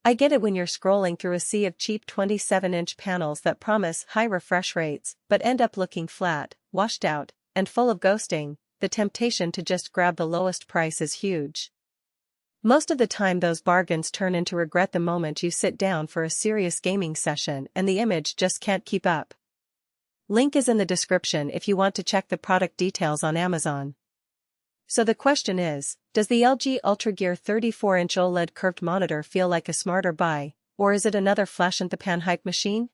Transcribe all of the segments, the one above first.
I get it when you're scrolling through a sea of cheap 27-inch panels that promise high refresh rates but end up looking flat, washed out, and full of ghosting. The temptation to just grab the lowest price is huge. Most of the time those bargains turn into regret the moment you sit down for a serious gaming session and the image just can't keep up. Link is in the description if you want to check the product details on Amazon. So the question is, does the LG Ultragear 34-inch OLED curved monitor feel like a smarter buy, or is it another flash-in-the-pan hype machine?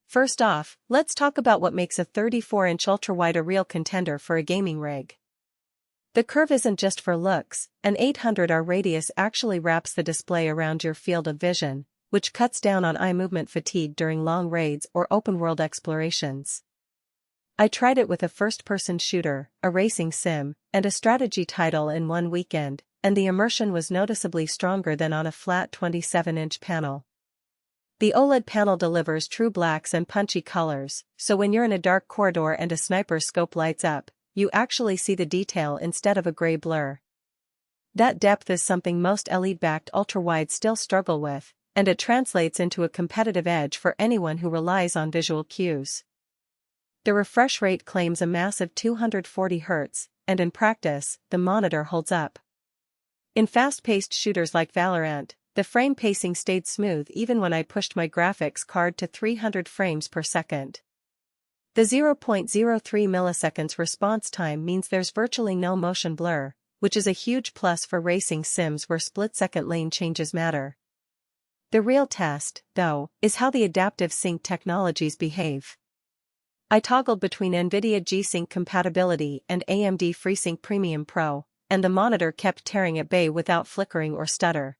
First off, let's talk about what makes a 34-inch ultrawide a real contender for a gaming rig. The curve isn't just for looks. An 800R radius actually wraps the display around your field of vision, which cuts down on eye movement fatigue during long raids or open-world explorations. I tried it with a first-person shooter, a racing sim, and a strategy title in one weekend, and the immersion was noticeably stronger than on a flat 27-inch panel. The OLED panel delivers true blacks and punchy colors, so when you're in a dark corridor and a sniper scope lights up, you actually see the detail instead of a gray blur. That depth is something most elite-backed ultrawides still struggle with, and it translates into a competitive edge for anyone who relies on visual cues. The refresh rate claims a massive 240 Hz, and in practice, the monitor holds up. In fast-paced shooters like Valorant, the frame pacing stayed smooth even when I pushed my graphics card to 300 frames per second. The 0.03 milliseconds response time means there's virtually no motion blur, which is a huge plus for racing sims where split-second lane changes matter. The real test, though, is how the adaptive sync technologies behave. I toggled between NVIDIA G-Sync compatibility and AMD FreeSync Premium Pro, and the monitor kept tearing at bay without flickering or stutter.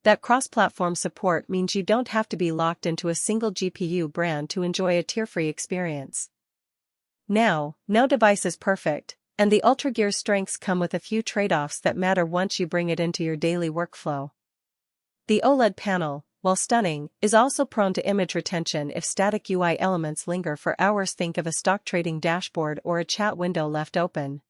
That cross-platform support means you don't have to be locked into a single GPU brand to enjoy a tear-free experience. Now, no device is perfect, and the Ultragear's strengths come with a few trade-offs that matter once you bring it into your daily workflow. The OLED panel, while stunning, is also prone to image retention if static UI elements linger for hours. Think of a stock trading dashboard or a chat window left open.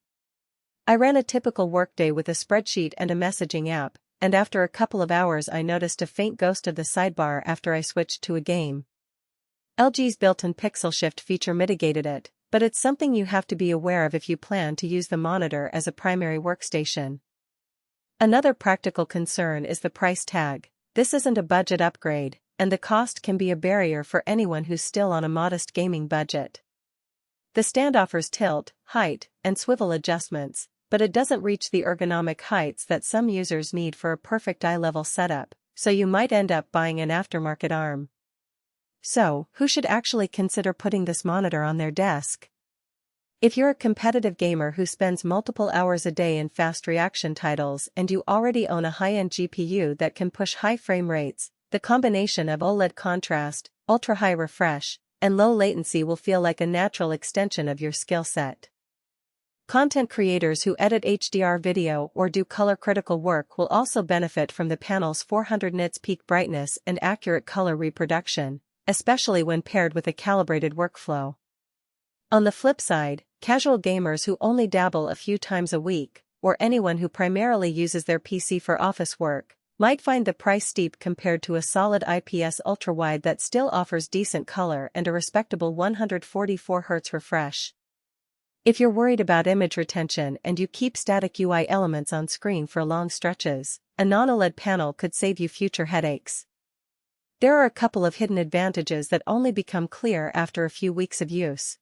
I ran a typical workday with a spreadsheet and a messaging app, and after a couple of hours I noticed a faint ghost of the sidebar after I switched to a game. LG's built-in pixel shift feature mitigated it, but it's something you have to be aware of if you plan to use the monitor as a primary workstation. Another practical concern is the price tag. This isn't a budget upgrade, and the cost can be a barrier for anyone who's still on a modest gaming budget. The stand offers tilt, height, and swivel adjustments, but it doesn't reach the ergonomic heights that some users need for a perfect eye-level setup, so you might end up buying an aftermarket arm. So, who should actually consider putting this monitor on their desk? If you're a competitive gamer who spends multiple hours a day in fast reaction titles and you already own a high-end GPU that can push high frame rates, the combination of OLED contrast, ultra-high refresh, and low latency will feel like a natural extension of your skill set. Content creators who edit HDR video or do color-critical work will also benefit from the panel's 400 nits peak brightness and accurate color reproduction, especially when paired with a calibrated workflow. On the flip side, casual gamers who only dabble a few times a week, or anyone who primarily uses their PC for office work, might find the price steep compared to a solid IPS ultrawide that still offers decent color and a respectable 144 Hz refresh. If you're worried about image retention and you keep static UI elements on screen for long stretches, a non-OLED panel could save you future headaches. There are a couple of hidden advantages that only become clear after a few weeks of use.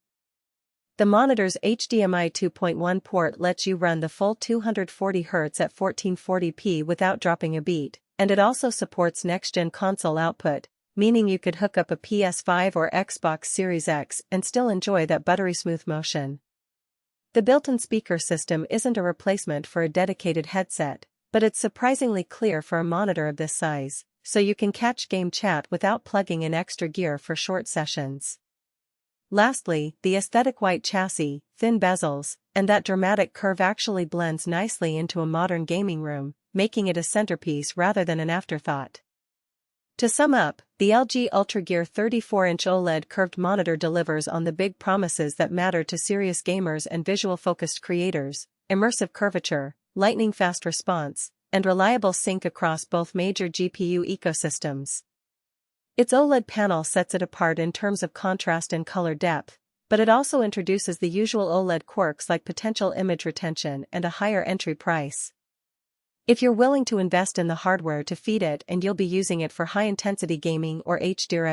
The monitor's HDMI 2.1 port lets you run the full 240 Hz at 1440p without dropping a beat, and it also supports next-gen console output, meaning you could hook up a PS5 or Xbox Series X and still enjoy that buttery smooth motion. The built-in speaker system isn't a replacement for a dedicated headset, but it's surprisingly clear for a monitor of this size, so you can catch game chat without plugging in extra gear for short sessions. Lastly, the aesthetic white chassis, thin bezels, and that dramatic curve actually blends nicely into a modern gaming room, making it a centerpiece rather than an afterthought. To sum up, the LG Ultragear 34-inch OLED curved monitor delivers on the big promises that matter to serious gamers and visual-focused creators: immersive curvature, lightning-fast response, and reliable sync across both major GPU ecosystems. Its OLED panel sets it apart in terms of contrast and color depth, but it also introduces the usual OLED quirks like potential image retention and a higher entry price. If you're willing to invest in the hardware to feed it, and you'll be using it for high-intensity gaming or HDR